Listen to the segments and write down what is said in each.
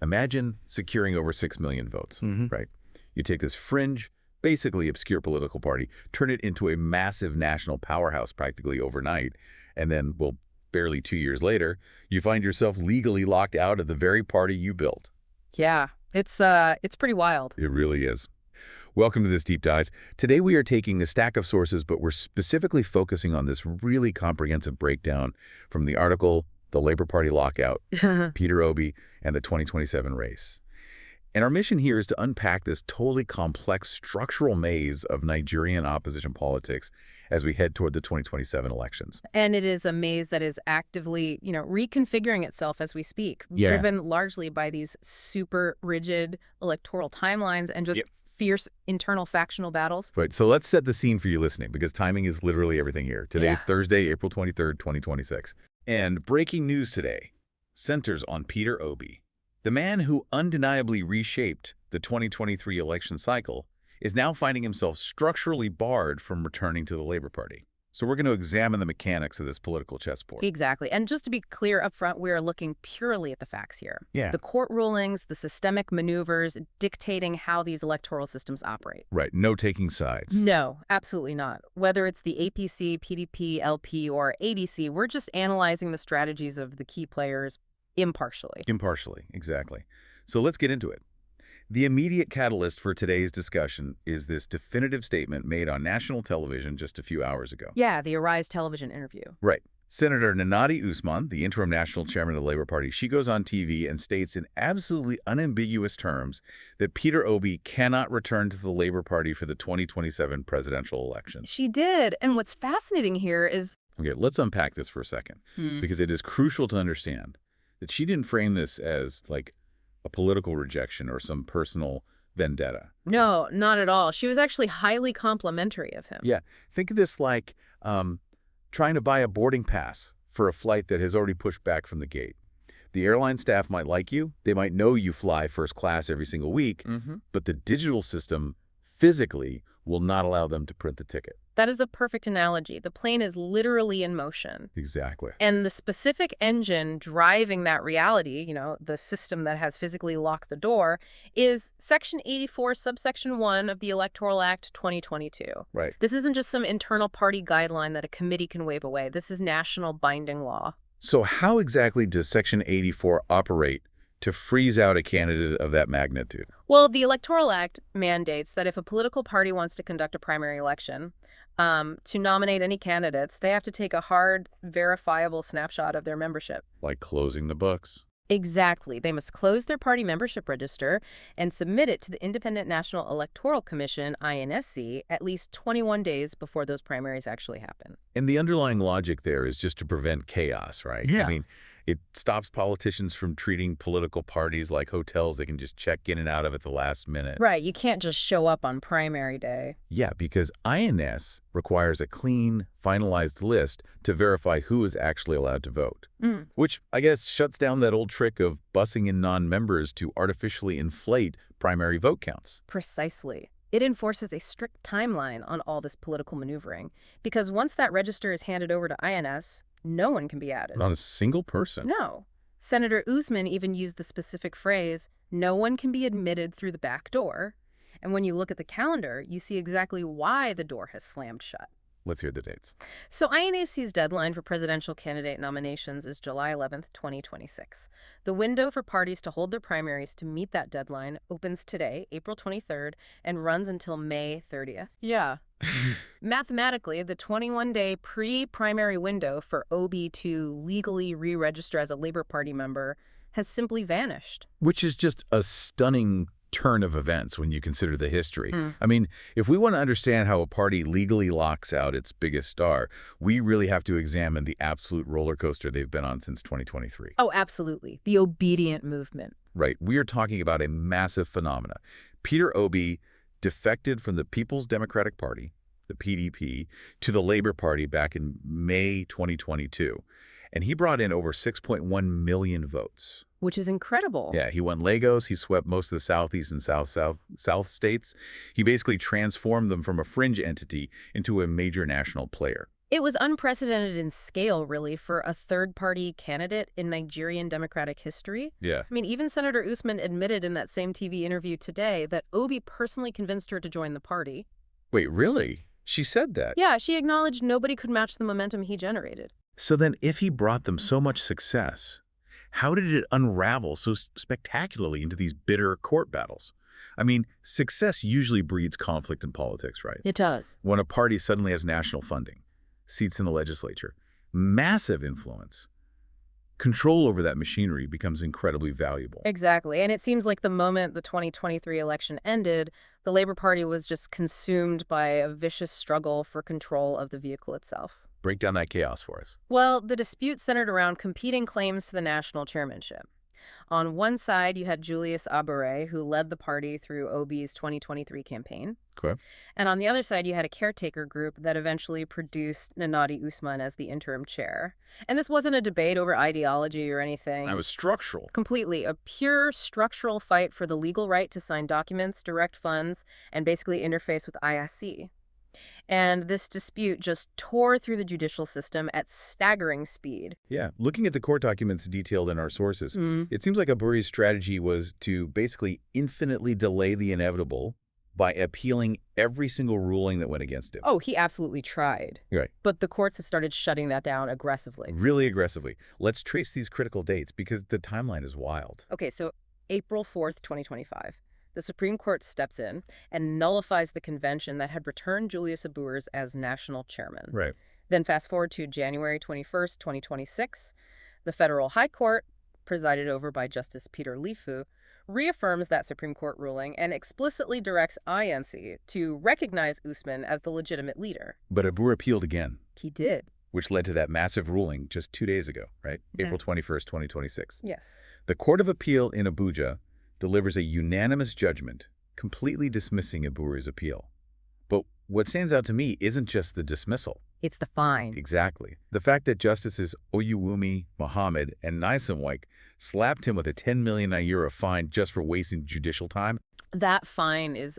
Imagine securing over 6 million votes, right? You take this fringe, basically obscure political party, turn it into a massive national powerhouse practically overnight, and then, well, barely 2 years later, you find yourself legally locked out of the very party you built. Yeah, it's pretty wild. It really is. Welcome to this Deep Dive. Today we are taking a stack of sources, but we're specifically focusing on this really comprehensive breakdown from the article, The Labour Party Lockout, Peter Obi, and the 2027 Race. And our mission here is to unpack this totally complex structural maze of Nigerian opposition politics as we head toward the 2027 elections. And it is a maze that is actively, reconfiguring itself as we speak, Yeah. driven largely by these super rigid electoral timelines and just fierce internal factional battles. Right, so let's set the scene for you listening, because timing is literally everything here. Today is Thursday, April 23rd, 2026. And breaking news today centers on Peter Obi. The man who undeniably reshaped the 2023 election cycle is now finding himself structurally barred from returning to the Labour Party. So we're going to examine the mechanics of this political chessboard. Exactly. And just to be clear up front, we are looking purely at the facts here. Yeah. The court rulings, the systemic maneuvers dictating how these electoral systems operate. Right. No taking sides. No, absolutely not. Whether it's the APC, PDP, LP, or ADC, we're just analyzing the strategies of the key players impartially. Impartially, exactly. So let's get into it. The immediate catalyst for today's discussion is this definitive statement made on national television just a few hours ago. Yeah, the Arise television interview. Right. Senator Nnamdi Usman, the interim national chairman of the Labour Party, she goes on TV and states in absolutely unambiguous terms that Peter Obi cannot return to the Labour Party for the 2027 presidential elections. She did. And what's fascinating here is... Okay, let's unpack this for a second, because it is crucial to understand that she didn't frame this as, like, a political rejection or some personal vendetta. No, not at all. She was actually highly complimentary of him. Yeah. Think of this like trying to buy a boarding pass for a flight that has already pushed back from the gate. The airline staff might like you. They might know you fly first class every single week, but the digital system physically will not allow them to print the ticket. That is a perfect analogy. The plane is literally in motion. Exactly. And the specific engine driving that reality, the system that has physically locked the door, is Section 84, subsection 1 of the Electoral Act 2022. Right. This isn't just some internal party guideline that a committee can wave away. This is national binding law. So how exactly does Section 84 operate to freeze out a candidate of that magnitude? Well, the Electoral Act mandates that if a political party wants to conduct a primary election, to nominate any candidates, they have to take a hard, verifiable snapshot of their membership. Like closing the books. Exactly. They must close their party membership register and submit it to the Independent National Electoral Commission, INEC, at least 21 days before those primaries actually happen. And the underlying logic there is just to prevent chaos, right? Yeah. I mean, it stops politicians from treating political parties like hotels they can just check in and out of at the last minute. Right. You can't just show up on primary day. Yeah, because INS requires a clean, finalized list to verify who is actually allowed to vote, which I guess shuts down that old trick of bussing in non-members to artificially inflate primary vote counts. Precisely. It enforces a strict timeline on all this political maneuvering, because once that register is handed over to INS, no one can be added. Not a single person. No. Senator Usman even used the specific phrase, "No one can be admitted through the back door." And when you look at the calendar, you see exactly why the door has slammed shut. Let's hear the dates. So INEC's deadline for presidential candidate nominations is July 11th, 2026. The window for parties to hold their primaries to meet that deadline opens today, April 23rd, and runs until May 30th. Yeah. Mathematically, the 21-day pre-primary window for Obi to legally re-register as a Labour Party member has simply vanished. Which is just a stunning turn of events when you consider the history. I mean, if we want to understand how a party legally locks out its biggest star, we really have to examine the absolute roller coaster they've been on since 2023. Oh, absolutely. The obedient movement. Right. We are talking about a massive phenomena. Peter Obi defected from the People's Democratic Party, the PDP, to the Labour Party back in May 2022. And he brought in over 6.1 million votes. Which is incredible. Yeah, he won Lagos. He swept most of the Southeast and South states. He basically transformed them from a fringe entity into a major national player. It was unprecedented in scale, really, for a third-party candidate in Nigerian democratic history. Yeah. I mean, even Senator Usman admitted in that same TV interview today that Obi personally convinced her to join the party. Wait, really? She said that? Yeah, she acknowledged nobody could match the momentum he generated. So then if he brought them so much success, how did it unravel so spectacularly into these bitter court battles? I mean, success usually breeds conflict in politics, right? It does. When a party suddenly has national funding, seats in the legislature, massive influence, control over that machinery becomes incredibly valuable. Exactly. And it seems like the moment the 2023 election ended, the Labour Party was just consumed by a vicious struggle for control of the vehicle itself. Break down that chaos for us. Well, the dispute centered around competing claims to the national chairmanship. On one side, you had Julius Abure, who led the party through Obi's 2023 campaign. Okay. And on the other side, you had a caretaker group that eventually produced Nnamdi Usman as the interim chair. And this wasn't a debate over ideology or anything. That was structural. Completely a pure structural fight for the legal right to sign documents, direct funds, and basically interface with ISC. And this dispute just tore through the judicial system at staggering speed. Yeah, looking at the court documents detailed in our sources, it seems like Abure's strategy was to basically infinitely delay the inevitable by appealing every single ruling that went against him. Oh, he absolutely tried. Right. But the courts have started shutting that down aggressively. Really aggressively. Let's trace these critical dates because the timeline is wild. Okay, so April 4th, 2025. The Supreme Court steps in and nullifies the convention that had returned Julius Abures as national chairman. Right. Then fast forward to January 21st, 2026. The Federal High Court, presided over by Justice Peter Lifu, reaffirms that Supreme Court ruling and explicitly directs INC to recognize Usman as the legitimate leader. But Abure appealed again. He did. Which led to that massive ruling just 2 days ago, right? Yeah. April 21st, 2026. Yes. The Court of Appeal in Abuja delivers a unanimous judgment, completely dismissing Abure's appeal. But what stands out to me isn't just the dismissal. It's the fine. Exactly. The fact that Justices Oyewumi, Mohammed, and Nyesom slapped him with a 10 million naira fine just for wasting judicial time. That fine is,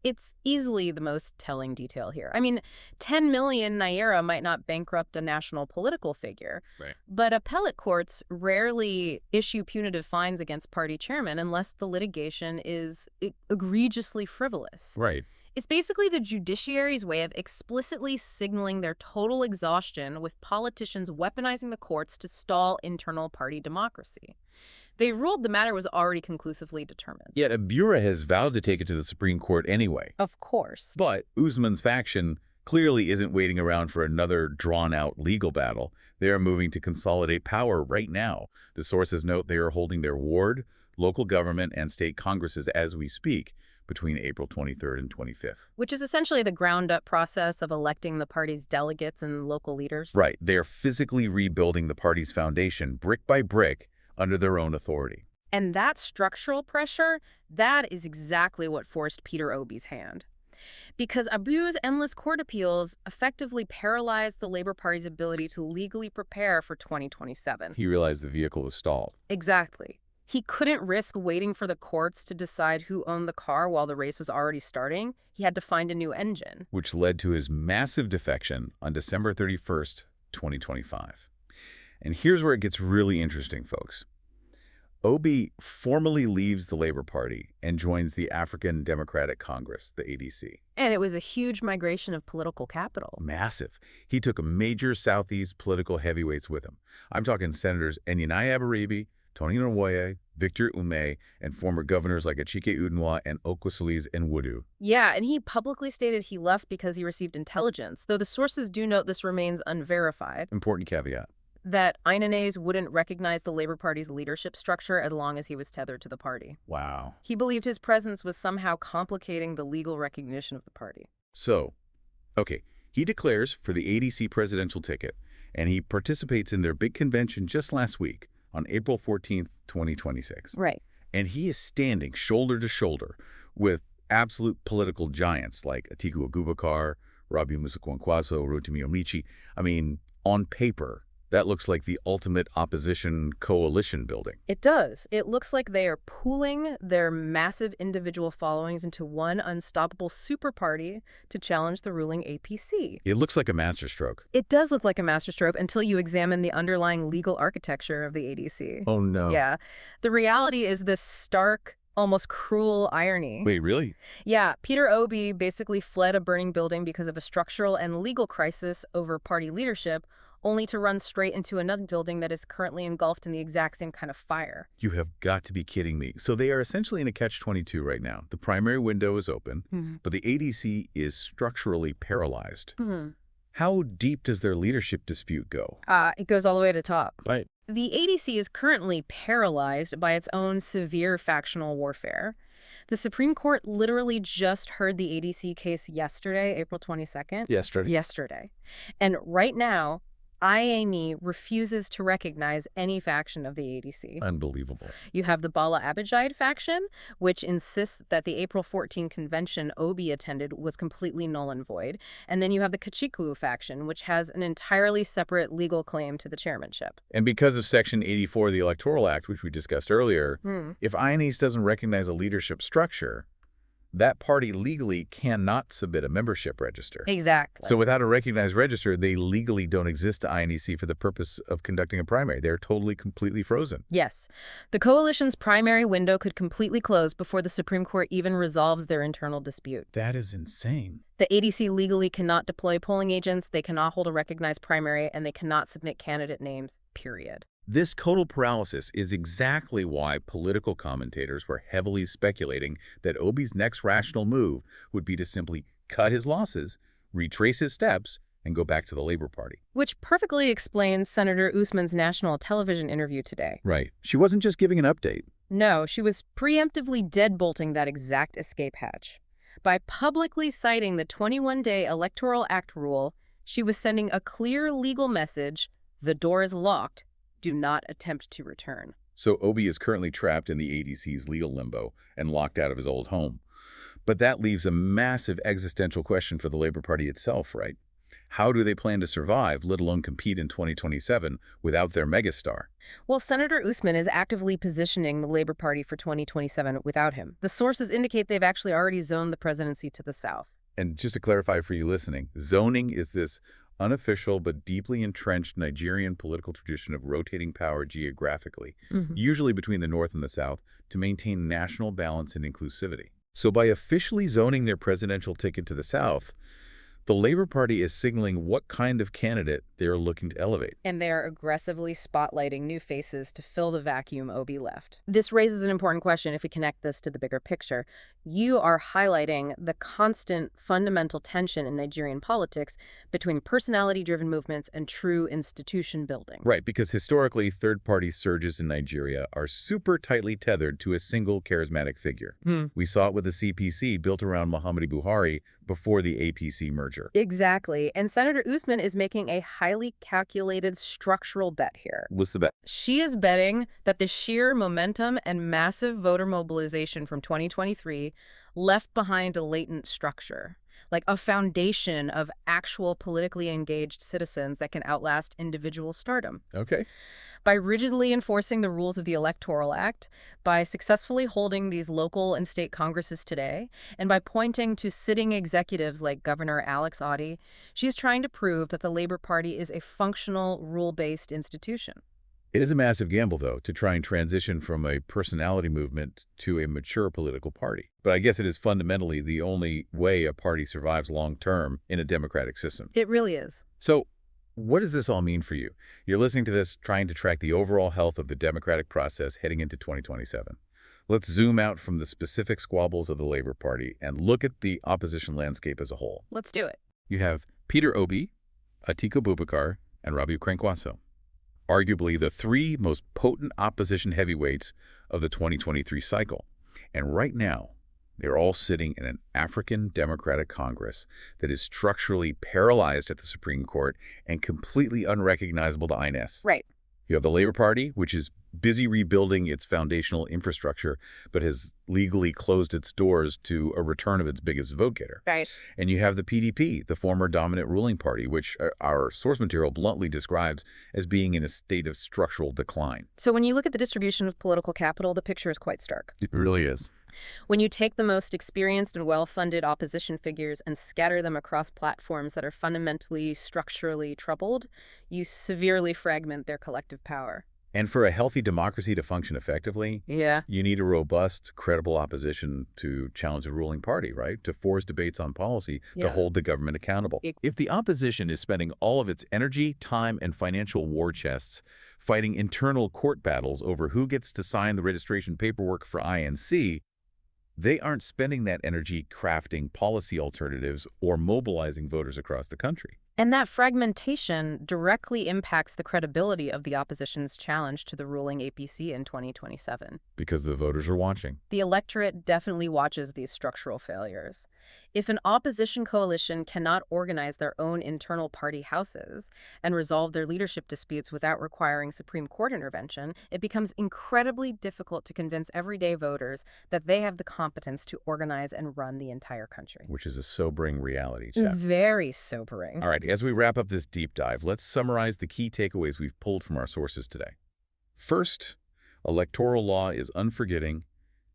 it's easily the most telling detail here. I mean, 10 million naira might not bankrupt a national political figure, Right. but appellate courts rarely issue punitive fines against party chairmen unless the litigation is egregiously frivolous. Right. It's basically the judiciary's way of explicitly signaling their total exhaustion with politicians weaponizing the courts to stall internal party democracy. They ruled the matter was already conclusively determined. Yet Abure has vowed to take it to the Supreme Court anyway. Of course. But Usman's faction clearly isn't waiting around for another drawn-out legal battle. They are moving to consolidate power right now. The sources note they are holding their ward, local government, and state congresses as we speak between April 23rd and 25th. Which is essentially the ground-up process of electing the party's delegates and local leaders. Right. They are physically rebuilding the party's foundation brick by brick under their own authority. And that structural pressure, that is exactly what forced Peter Obi's hand. Because Abu's endless court appeals effectively paralyzed the Labour Party's ability to legally prepare for 2027. He realized the vehicle was stalled. Exactly. He couldn't risk waiting for the courts to decide who owned the car while the race was already starting. He had to find a new engine. Which led to his massive defection on December 31st, 2025. And here's where it gets really interesting, folks. Obi formally leaves the Labour Party and joins the African Democratic Congress, the ADC. And it was a huge migration of political capital. Massive. He took major Southeast political heavyweights with him. I'm talking Senators Enyinnaya Abaribe, Tony Nwoye, Victor Ume, and former governors like Achike Udunwa and Okwesili's Enwudu. Yeah, and he publicly stated he left because he received intelligence, though the sources do note this remains unverified. Important caveat. That INEC wouldn't recognize the Labour Party's leadership structure as long as he was tethered to the party. Wow. He believed his presence was somehow complicating the legal recognition of the party. So, okay, he declares for the ADC presidential ticket, and he participates in their big convention just last week on April 14th, 2026. Right. And he is standing shoulder to shoulder with absolute political giants like Atiku Abubakar, Rabiu Musa Kwankwaso, Rotimi Amici. I mean, on paper, That looks like the ultimate opposition coalition building. It does. It looks like they are pooling their massive individual followings into one unstoppable super party to challenge the ruling APC. It looks like a masterstroke. It does look like a masterstroke until you examine the underlying legal architecture of the ADC. Oh, no. Yeah. The reality is this stark, almost cruel irony. Wait, really? Yeah, Peter Obi basically fled a burning building because of a structural and legal crisis over party leadership, only to run straight into another building that is currently engulfed in the exact same kind of fire. You have got to be kidding me. So they are essentially in a catch-22 right now. The primary window is open, but the ADC is structurally paralyzed. How deep does their leadership dispute go? It goes all the way to the top. Right. The ADC is currently paralyzed by its own severe factional warfare. The Supreme Court literally just heard the ADC case yesterday, April 22nd. Yesterday. And right now, INEC refuses to recognize any faction of the ADC. Unbelievable. You have the Bala Abejide faction, which insists that the April 14 convention Obi attended was completely null and void. And then you have the Kachiku faction, which has an entirely separate legal claim to the chairmanship. And because of Section 84 of the Electoral Act, which we discussed earlier, if INEC doesn't recognize a leadership structure, that party legally cannot submit a membership register. Exactly. So without a recognized register, they legally don't exist to INEC for the purpose of conducting a primary. They're totally, completely frozen. Yes. The coalition's primary window could completely close before the Supreme Court even resolves their internal dispute. That is insane. The ADC legally cannot deploy polling agents, they cannot hold a recognized primary, and they cannot submit candidate names, period. This total paralysis is exactly why political commentators were heavily speculating that Obi's next rational move would be to simply cut his losses, retrace his steps, and go back to the Labour Party. Which perfectly explains Senator Usman's national television interview today. Right. She wasn't just giving an update. No, she was preemptively deadbolting that exact escape hatch. By publicly citing the 21-day Electoral Act rule, she was sending a clear legal message: the door is locked. Do not attempt to return. So Obi is currently trapped in the ADC's legal limbo and locked out of his old home. But that leaves a massive existential question for the Labour Party itself, right? How do they plan to survive, let alone compete in 2027, without their megastar? Well, Senator Usman is actively positioning the Labour Party for 2027 without him. The sources indicate they've actually already zoned the presidency to the south. And just to clarify for you listening, zoning is this unofficial but deeply entrenched Nigerian political tradition of rotating power geographically, usually between the North and the South, to maintain national balance and inclusivity. So by officially zoning their presidential ticket to the South, the Labour Party is signaling what kind of candidate they're looking to elevate. And they are aggressively spotlighting new faces to fill the vacuum Obi left. This raises an important question if we connect this to the bigger picture. You are highlighting the constant fundamental tension in Nigerian politics between personality-driven movements and true institution building. Right, because historically, third-party surges in Nigeria are super tightly tethered to a single charismatic figure. We saw it with the CPC built around Muhammadu Buhari before the APC merger. Exactly. And Senator Usman is making a highly calculated structural bet here. What's the bet? She is betting that the sheer momentum and massive voter mobilization from 2023 left behind a latent structure, like a foundation of actual politically engaged citizens that can outlast individual stardom. Okay. By rigidly enforcing the rules of the Electoral Act, by successfully holding these local and state congresses today, and by pointing to sitting executives like Governor Alex Otti, she's trying to prove that the Labour Party is a functional, rule-based institution. It is a massive gamble, though, to try and transition from a personality movement to a mature political party. But I guess it is fundamentally the only way a party survives long-term in a democratic system. It really is. So, what does this all mean for you? You're listening to this, trying to track the overall health of the democratic process heading into 2027. Let's zoom out from the specific squabbles of the Labour Party and look at the opposition landscape as a whole. Let's do it. You have Peter Obi, Atiku Abubakar, and Rabiu Kwankwaso, arguably the three most potent opposition heavyweights of the 2023 cycle. And right now, they're all sitting in an African Democratic Congress that is structurally paralyzed at the Supreme Court and completely unrecognizable to INEC. Right. You have the Labour Party, which is busy rebuilding its foundational infrastructure, but has legally closed its doors to a return of its biggest vote getter. Right. And you have the PDP, the former dominant ruling party, which our source material bluntly describes as being in a state of structural decline. So when you look at the distribution of political capital, the picture is quite stark. It really is. When you take the most experienced and well-funded opposition figures and scatter them across platforms that are fundamentally structurally troubled, you severely fragment their collective power. And for a healthy democracy to function effectively, Yeah. you need a robust, credible opposition to challenge the ruling party, right? To force debates on policy, to hold the government accountable. If the opposition is spending all of its energy, time, and financial war chests fighting internal court battles over who gets to sign the registration paperwork for INC, they aren't spending that energy crafting policy alternatives or mobilizing voters across the country. And that fragmentation directly impacts the credibility of the opposition's challenge to the ruling APC in 2027. Because the voters are watching. The electorate definitely watches these structural failures. If an opposition coalition cannot organize their own internal party houses and resolve their leadership disputes without requiring Supreme Court intervention, it becomes incredibly difficult to convince everyday voters that they have the competence to organize and run the entire country. Which is a sobering reality, Jeff. Very sobering. All right, as we wrap up this deep dive, let's summarize the key takeaways we've pulled from our sources today. First, electoral law is unforgiving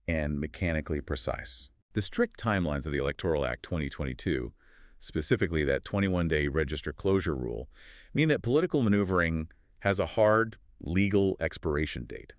and mechanically precise. The strict timelines of the Electoral Act 2022, specifically that 21-day register closure rule, mean that political maneuvering has a hard legal expiration date.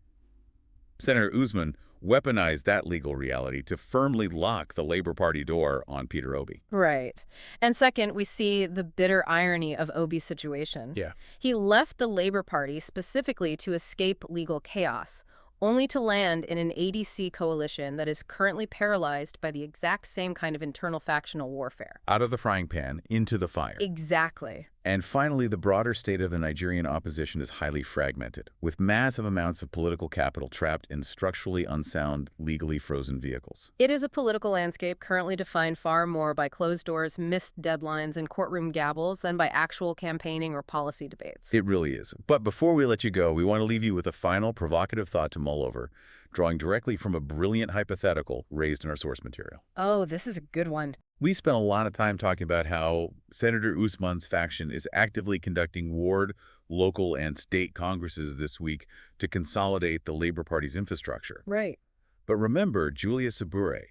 Senator Usman weaponized that legal reality to firmly lock the Labor Party door on Peter Obi. Right. And second, we see the bitter irony of Obi's situation. Yeah. He left the Labor Party specifically to escape legal chaos, only to land in an ADC coalition that is currently paralyzed by the exact same kind of internal factional warfare. Out of the frying pan, into the fire. Exactly. And finally, the broader state of the Nigerian opposition is highly fragmented, with massive amounts of political capital trapped in structurally unsound, legally frozen vehicles. It is a political landscape currently defined far more by closed doors, missed deadlines, and courtroom gabbles than by actual campaigning or policy debates. It really is. But before we let you go, we want to leave you with a final provocative thought to mull over, drawing directly from a brilliant hypothetical raised in our source material. Oh, this is a good one. We spent a lot of time talking about how Senator Usman's faction is actively conducting ward, local, and state congresses this week to consolidate the Labor Party's infrastructure. Right. But remember Julius Sabure,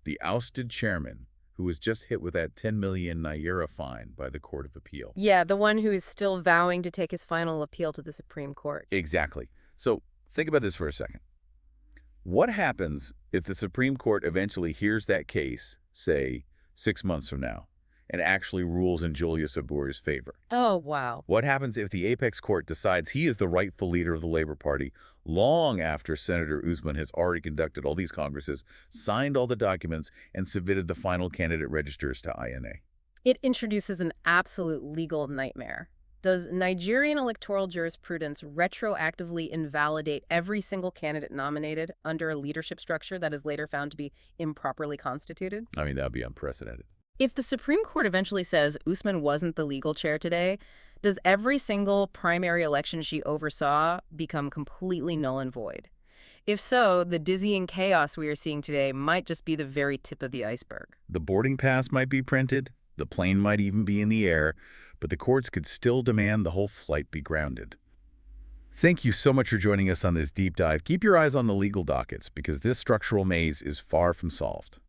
the ousted chairman who was just hit with that 10 million Naira fine by the Court of Appeal. Yeah, the one who is still vowing to take his final appeal to the Supreme Court. Exactly. So think about this for a second. What happens if the Supreme Court eventually hears that case, say, 6 months from now, and actually rules in Julius Sabure's favor? Oh, wow. What happens if the apex court decides he is the rightful leader of the Labor Party long after Senator Usman has already conducted all these congresses, signed all the documents, and submitted the final candidate registers to INA? It introduces an absolute legal nightmare. Does Nigerian electoral jurisprudence retroactively invalidate every single candidate nominated under a leadership structure that is later found to be improperly constituted? I mean, that would be unprecedented. If the Supreme Court eventually says Usman wasn't the legal chair today, does every single primary election she oversaw become completely null and void? If so, the dizzying chaos we are seeing today might just be the very tip of the iceberg. The boarding pass might be printed, the plane might even be in the air, but the courts could still demand the whole flight be grounded. Thank you so much for joining us on this deep dive. Keep your eyes on the legal dockets because this structural maze is far from solved.